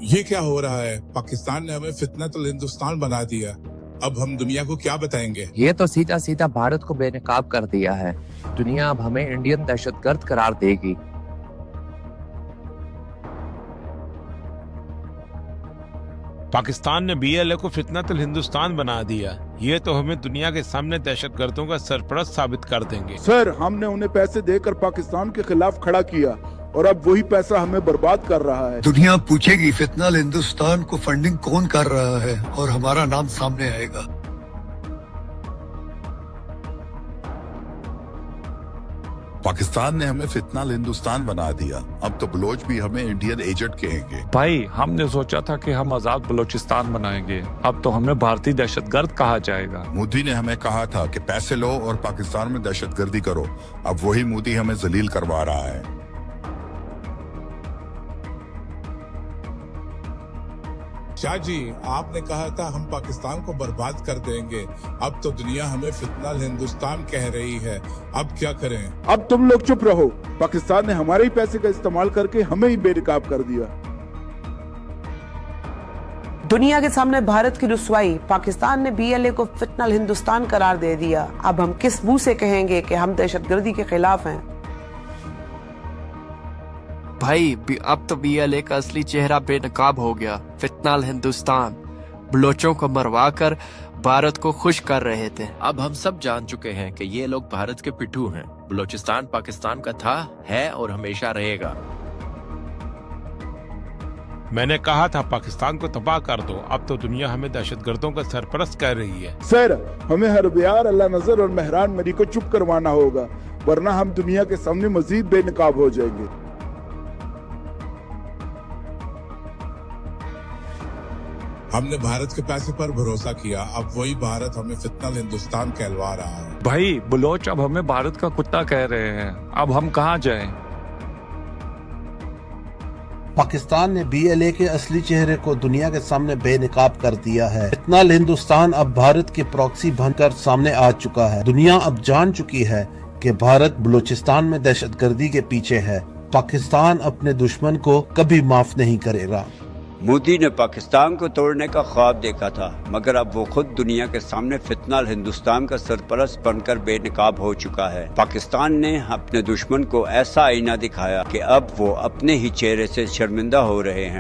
ये क्या हो रहा है? पाकिस्तान ने हमें फितनतुल हिंदुस्तान बना दिया। अब हम दुनिया को क्या बताएंगे? ये तो सीधा सीधा भारत को बेनकाब कर दिया है। दुनिया अब हमें इंडियन दहशतगर्द करार देगी। पाकिस्तान ने बीएलए को फितनतुल हिंदुस्तान बना दिया। ये तो हमें दुनिया के सामने दहशतगर्दों का सरपरस्त साबित कर देंगे। सर, हमने उन्हें पैसे देकर पाकिस्तान के खिलाफ खड़ा किया और अब वही पैसा हमें बर्बाद कर रहा है। दुनिया पूछेगी फितनतुल हिंदुस्तान को फंडिंग कौन कर रहा है और हमारा नाम सामने आएगा। पाकिस्तान ने हमें फितनतुल हिंदुस्तान बना दिया। अब तो बलोच भी हमें इंडियन एजेंट कहेंगे। भाई, हमने सोचा था कि हम आजाद बलोचिस्तान बनाएंगे, अब तो हमें भारतीय दहशतगर्द कहा जाएगा। मोदी ने हमें कहा था कि पैसे लो और पाकिस्तान में दहशतगर्दी करो। अब वही मोदी हमें जलील करवा रहा है। शाह जी, आपने कहा था हम पाकिस्तान को बर्बाद कर देंगे। अब तो दुनिया हमें फितनतुल हिंदुस्तान कह रही है। अब क्या करें? अब तुम लोग चुप रहो। पाकिस्तान ने हमारे ही पैसे का इस्तेमाल करके हमें ही बेनकाब कर दिया। दुनिया के सामने भारत की रुसवाई। पाकिस्तान ने बीएलए को फितनतुल हिंदुस्तान करार दे दिया। अब हम किस मुंह से कहेंगे कि हम दहशतगर्दी के खिलाफ हैं? भाई, अब तो बीएलए का असली चेहरा बेनकाब हो गया। फितनतुल हिंदुस्तान बलोचों को मरवा कर भारत को खुश कर रहे थे। अब हम सब जान चुके हैं कि ये लोग भारत के पिट्ठू हैं। बलोचिस्तान पाकिस्तान का था, है और हमेशा रहेगा। मैंने कहा था पाकिस्तान को तबाह कर दो। अब तो दुनिया हमें दहशतगर्दों का सरपरस्त कह रही है। सर, हमें हर बिहार, अल्लाह नजर और मेहरान मरी को चुप करवाना होगा, वरना हम दुनिया के सामने मजीद बेनकाब हो जाएंगे। हमने भारत के पैसे पर भरोसा किया। अब वही भारत हमें फितनतुल हिंदुस्तान कहलवा रहा है। भाई, बलोच अब हमें भारत का कुत्ता कह रहे हैं। अब हम कहाँ जाएं? पाकिस्तान ने बीएलए के असली चेहरे को दुनिया के सामने बेनकाब कर दिया है। फितनतुल हिंदुस्तान अब भारत के प्रॉक्सी बनकर सामने आ चुका है। दुनिया अब जान चुकी है कि भारत बलूचिस्तान में दहशतगर्दी के पीछे है। पाकिस्तान अपने दुश्मन को कभी माफ नहीं करेगा। मोदी ने पाकिस्तान को तोड़ने का ख्वाब देखा था, मगर अब वो खुद दुनिया के सामने फितनतुल हिंदुस्तान का सरपरस्त बनकर बेनकाब हो चुका है। पाकिस्तान ने अपने दुश्मन को ऐसा आईना दिखाया कि अब वो अपने ही चेहरे से शर्मिंदा हो रहे हैं।